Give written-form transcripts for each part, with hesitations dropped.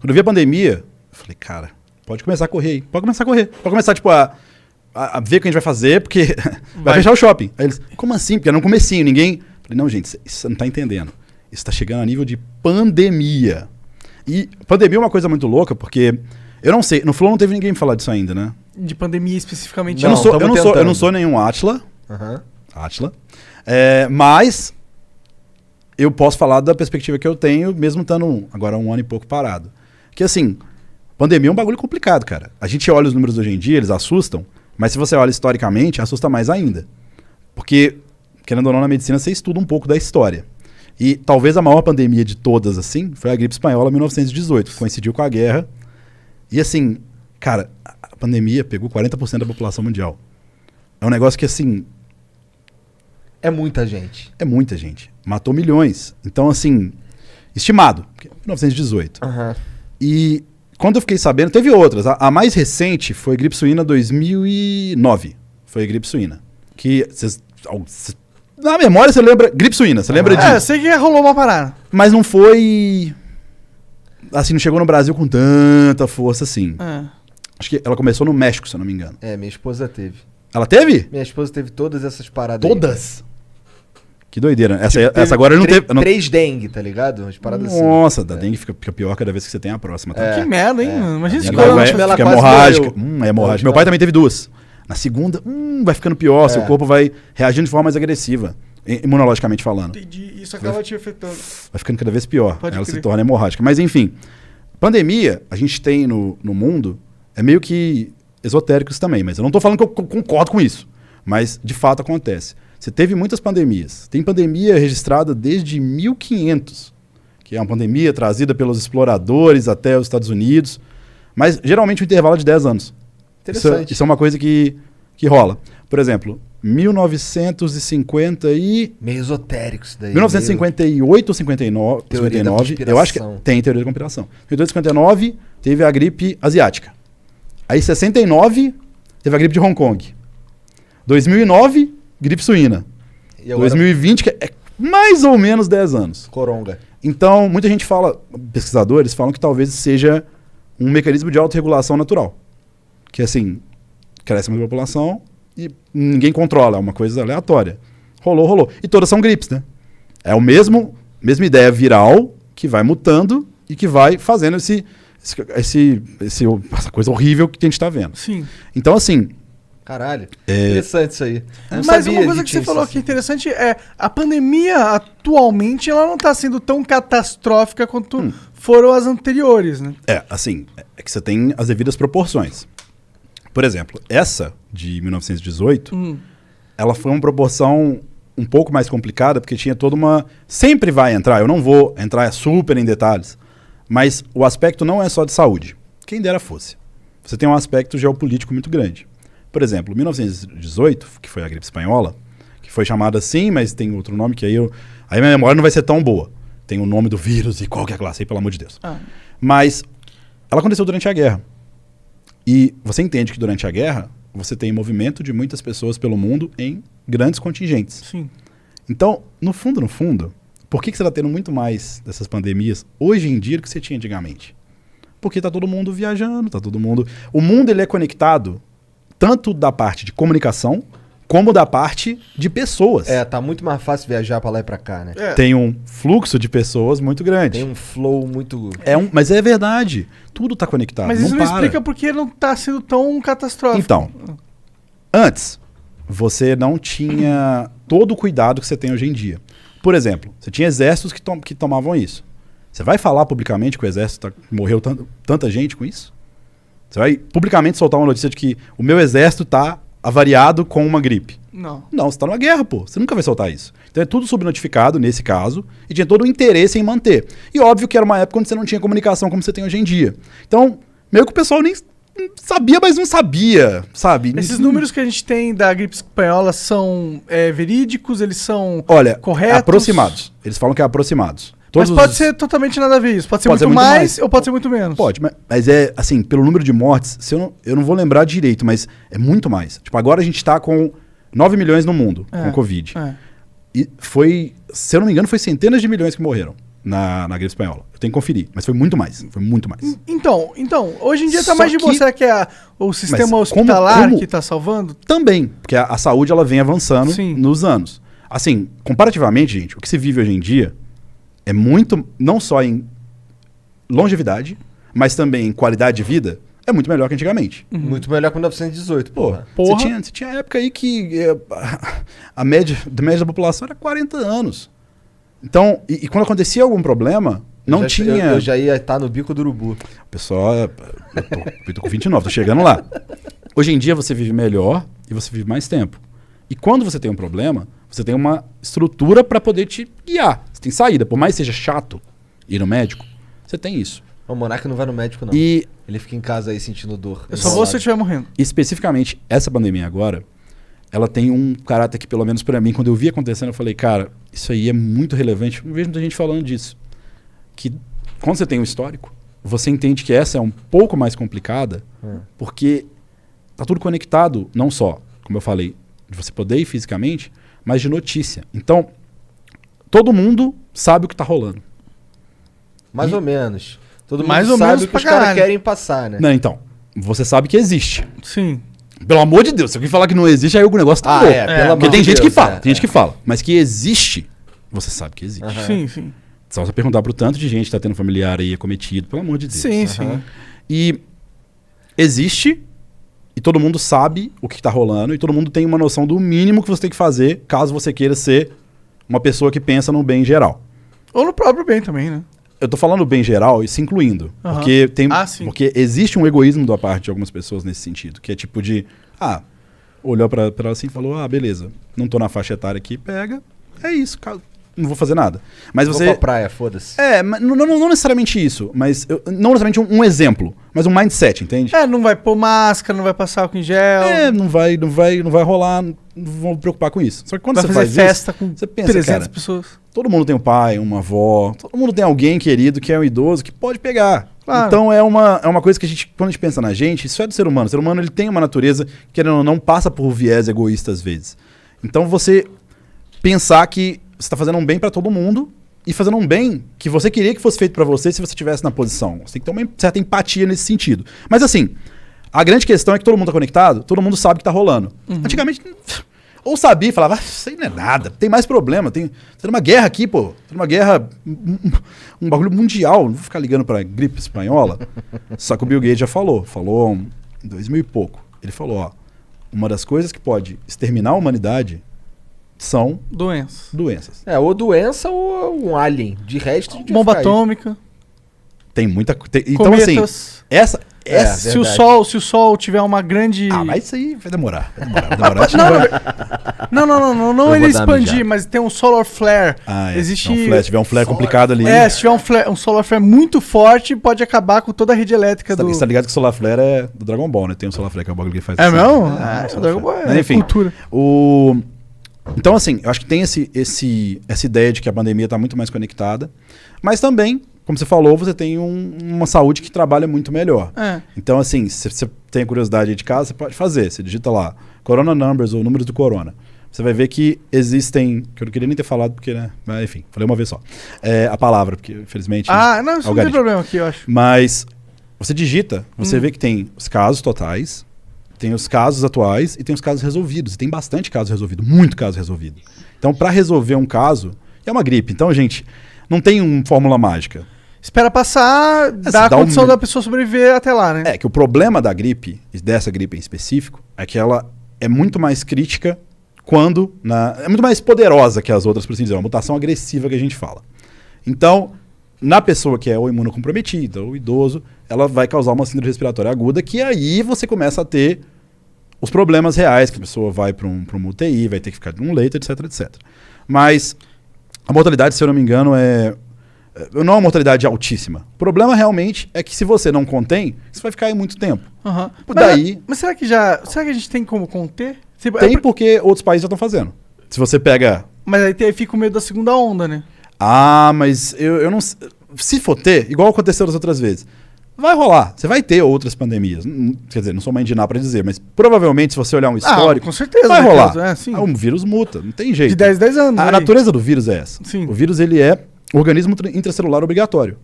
Quando eu vi a pandemia, eu falei, cara, pode começar a correr aí. Pode começar a correr. Pode começar, tipo, a ver o que a gente vai fazer, porque vai fechar o shopping. Aí eles, como assim? Porque era no comecinho, ninguém... Falei, não, gente, isso você não tá entendendo. Isso tá chegando a nível de pandemia. E pandemia é uma coisa muito louca, porque... Eu não sei, no Flow não teve ninguém me falar disso ainda, né? De pandemia especificamente. Eu não sou nenhum Átila. Átila. Mas eu posso falar da perspectiva que eu tenho, mesmo estando agora um ano e pouco parado. Que assim, pandemia é um bagulho complicado, cara. A gente olha os números hoje em dia, eles assustam, mas se você olha historicamente, assusta mais ainda. Porque, querendo ou não, na medicina você estuda um pouco da história. E talvez a maior pandemia de todas, assim, foi a gripe espanhola em 1918, que coincidiu com a guerra. E assim, cara, a pandemia pegou 40% da população mundial. É um negócio que, assim... É muita gente. É muita gente. Matou milhões. Então, assim, estimado. 1918. E quando eu fiquei sabendo, teve outras. A mais recente foi gripe suína 2009. Foi gripe suína. Que, na memória, você lembra... Gripe suína, você lembra disso? Sei que rolou uma parada. Mas não foi... Assim, não chegou no Brasil com tanta força assim. Acho que ela começou no México, se eu não me engano. Minha esposa teve. Ela teve? Minha esposa teve todas essas paradas. Todas? Aí. Que doideira. Essa agora não teve... 3 dengue, tá ligado? Umas paradas assim. Nossa, da dengue fica pior cada vez que você tem a próxima. Tá? Que merda, hein? Imagina se fica hemorrágica. É hemorrágica. Meu pai também teve 2. Na segunda, vai ficando pior. Seu corpo vai reagindo de forma mais agressiva. Imunologicamente falando. Entendi. Isso acaba te afetando. Vai ficando cada vez pior. Ela se torna hemorrágica. Mas enfim, pandemia, a gente tem no mundo, é meio que esotéricos também, mas eu não tô falando que eu concordo com isso. Mas, de fato, acontece. Você teve muitas pandemias. Tem pandemia registrada desde 1500, que é uma pandemia trazida pelos exploradores até os Estados Unidos. Mas, geralmente, um intervalo de 10 anos. Interessante. Isso é uma coisa que rola. Por exemplo... 1950 e... Meio esotérico isso daí. 1958 ou 59, teoria da conspiração. Eu acho que tem teoria da conspiração. Em 1959 teve a gripe asiática. Aí 69 teve a gripe de Hong Kong. 2009, gripe suína. E agora... 2020, que é mais ou menos 10 anos. Coronga. Então, muita gente fala, pesquisadores falam que talvez seja um mecanismo de autorregulação natural. Que assim, cresce uma população... E ninguém controla, é uma coisa aleatória. Rolou. E todas são gripes, né? É a mesma ideia viral que vai mutando e que vai fazendo essa coisa horrível que a gente está vendo. Sim. Então, assim... Caralho, interessante isso aí. Mas uma coisa que você falou que é interessante é a pandemia atualmente ela não está sendo tão catastrófica quanto foram as anteriores, né? Assim, é que você tem as devidas proporções. Por exemplo, essa de 1918, ela foi uma proporção um pouco mais complicada, porque tinha toda uma... Sempre vai entrar, eu não vou entrar super em detalhes, mas o aspecto não é só de saúde. Quem dera fosse. Você tem um aspecto geopolítico muito grande. Por exemplo, 1918, que foi a gripe espanhola, que foi chamada assim, mas tem outro nome que aí minha memória não vai ser tão boa. Tem o nome do vírus e qual que é a classe aí, pelo amor de Deus. Mas ela aconteceu durante a guerra. E você entende que durante a guerra, você tem movimento de muitas pessoas pelo mundo em grandes contingentes. Sim. Então, no fundo, por que você está tendo muito mais dessas pandemias hoje em dia do que você tinha antigamente? Porque está todo mundo viajando, O mundo ele é conectado tanto da parte de comunicação como da parte de pessoas. Tá muito mais fácil viajar pra lá e pra cá, né? Tem um fluxo de pessoas muito grande. Tem um flow muito... Mas é verdade. Tudo tá conectado. Mas isso não explica porque não tá sendo tão catastrófico. Então, antes, você não tinha todo o cuidado que você tem hoje em dia. Por exemplo, você tinha exércitos que tomavam isso. Você vai falar publicamente que o exército morreu tanta gente com isso? Você vai publicamente soltar uma notícia de que o meu exército tá avariado com uma gripe? Não, você tá numa guerra, pô. Você nunca vai soltar isso. Então é tudo subnotificado nesse caso e tinha todo o interesse em manter. E óbvio que era uma época onde você não tinha comunicação como você tem hoje em dia. Então, meio que o pessoal nem sabia, mas não sabia, sabe? Esses números que a gente tem da gripe espanhola são verídicos? Eles são corretos? Aproximados. Eles falam que é aproximados. Mas pode ser totalmente nada a ver isso. Pode ser muito mais ou pode ser muito menos. Pode, mas é assim, pelo número de mortes, eu não vou lembrar direito, mas é muito mais. Tipo, agora a gente tá com 9 milhões no mundo com Covid. E foi, se eu não me engano, foi centenas de milhões que morreram na gripe espanhola. Eu tenho que conferir, mas foi muito mais. Foi muito mais. Então, hoje em dia tá Só mais de boa. que- Será que é o sistema Mas hospitalar como- que tá salvando? Também, porque a saúde ela vem avançando Sim. nos anos. Assim, comparativamente, gente, o que se vive hoje em dia é muito, não só em longevidade, mas também em qualidade de vida, é muito melhor que antigamente. Muito melhor que 1918, Pô, porra. você tinha época aí que a média da população era 40 anos. Então, e quando acontecia algum problema, não tinha... Eu já ia estar no bico do urubu. O pessoal, eu tô com 29, tô chegando lá. Hoje em dia você vive melhor e você vive mais tempo. E quando você tem um problema, você tem uma estrutura para poder te guiar. Você tem saída. Por mais que seja chato ir no médico, você tem isso. O Monarca não vai no médico, não. E Ele fica em casa aí sentindo dor. Eu só vou se eu estiver morrendo. especificamente, essa pandemia agora, ela tem um caráter que, pelo menos para mim, quando eu vi acontecendo, eu falei, cara, isso aí é muito relevante. Eu vejo muita gente falando disso. Que quando você tem um histórico, você entende que essa é um pouco mais complicada, porque tá tudo conectado, não só, como eu falei, de você poder ir fisicamente, mas de notícia. Então, todo mundo sabe o que tá rolando. Mais ou menos. Todo mundo Mais ou sabe menos o que pra os caras caralho. querem passar, né? Não, então, você sabe que existe. Sim. Pelo amor de Deus, se alguém falar que não existe, aí o negócio tá Ah, louco. é, pelo Porque amor tem de gente Deus, que fala, é, tem gente que fala. Mas que existe, você sabe que existe. Aham. Sim, sim. Só você perguntar pro tanto de gente que tá tendo familiar aí acometido, pelo amor de Deus. Sim, sim. E existe, e todo mundo sabe o que tá rolando, e todo mundo tem uma noção do mínimo que você tem que fazer caso você queira ser uma pessoa que pensa no bem geral. Ou no próprio bem também, né? Eu tô falando bem geral e se incluindo. Aham. Porque tem. Sim. Porque existe um egoísmo da parte de algumas pessoas nesse sentido. Que é tipo de. Olhou pra ela assim e falou: beleza, não tô na faixa etária aqui, pega. É isso, não vou fazer nada. Mas Vou você. pra praia, foda-se. Mas não necessariamente isso, mas não necessariamente um exemplo, mas um mindset, entende? Não vai pôr máscara, não vai passar álcool em gel. Não vai rolar, não vou me preocupar com isso. Só que quando vai você fazer faz festa isso, com você pensa, 300 cara, pessoas. todo mundo tem um pai, uma avó, todo mundo tem alguém querido que é um idoso que pode pegar. Claro. Então é uma coisa que a gente, quando a gente pensa na gente, isso é do ser humano. O ser humano ele tem uma natureza que, querendo ou não, passa por viés egoísta às vezes. Então você pensar que você está fazendo um bem para todo mundo e fazendo um bem que você queria que fosse feito para você se você estivesse na posição. Você tem que ter uma certa empatia nesse sentido. Mas assim, a grande questão é que todo mundo está conectado, todo mundo sabe o que está rolando. Antigamente, ou sabia e falava, isso aí não é nada, tem mais problema, tem uma guerra aqui, pô, tem uma guerra, um bagulho mundial, não vou ficar ligando pra gripe espanhola. Só que o Bill Gates já falou em 2000 e pouco, ele falou, uma das coisas que pode exterminar a humanidade são Doenças. Ou doença ou um alien. De resto, de Bomba ficar aí. atômica. Tem muita então cometas. assim, essa Se o verdade. sol tiver uma grande... mas isso aí vai demorar. A gente não vai... Não Eu ele vou dar uma expandir, mijada. mas tem um solar flare. Existe... Se tiver um flare complicado ali. Se tiver um solar flare muito forte, pode acabar com toda a rede elétrica do... Você tá ligado que o Solar Flare é do Dragon Ball, né? Tem um Solar Flare que é o bagulho que ele faz. É assim. mesmo? Solar Dragon Flare. Ball Mas, enfim, cultura. Então, assim, eu acho que tem essa ideia de que a pandemia está muito mais conectada, mas também, como você falou, você tem uma saúde que trabalha muito melhor. Então, assim, se você tem curiosidade aí de casa, você pode fazer. Você digita lá, Corona Numbers ou números do Corona. Você vai ver que existem, que eu não queria nem ter falado, porque, né? Mas, enfim, falei uma vez só. A palavra, porque, infelizmente... Não, isso não tem problema aqui, eu acho. Mas você digita, você vê que tem os casos totais, tem os casos atuais e tem os casos resolvidos. E tem bastante caso resolvido, muito caso resolvido. Então, para resolver um caso, é uma gripe. Então, gente, não tem uma fórmula mágica. Espera passar, dá a condição da pessoa sobreviver até lá, né? Que o problema da gripe, dessa gripe em específico, é que ela é muito mais crítica é muito mais poderosa que as outras, por assim dizer. É uma mutação agressiva que a gente fala. Então, na pessoa que é ou imunocomprometida ou idoso, ela vai causar uma síndrome respiratória aguda, que aí você começa a ter os problemas reais, que a pessoa vai para um UTI, vai ter que ficar num leito, etc, etc. Mas a mortalidade, se eu não me engano, não é uma mortalidade altíssima. O problema realmente é que se você não contém, você vai ficar aí muito tempo. Mas será que a gente tem como conter? Tem porque outros países já estão fazendo. Se você pega... Mas aí fica o medo da segunda onda, né? Mas eu não... Se for ter, igual aconteceu das outras vezes, vai rolar. Você vai ter outras pandemias. Quer dizer, não sou mãe de nada pra dizer, mas provavelmente, se você olhar um histórico, com certeza, vai rolar. Sim. O vírus muta, não tem jeito. De 10 anos. A natureza do vírus é essa. Sim. O vírus, ele é organismo intracelular obrigatório.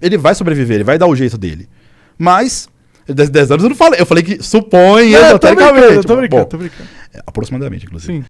Ele vai sobreviver, ele vai dar o jeito dele. Mas, 10 anos eu não falei. Eu falei que supõe, Tô exotericamente. brincando. Aproximadamente, inclusive. Sim.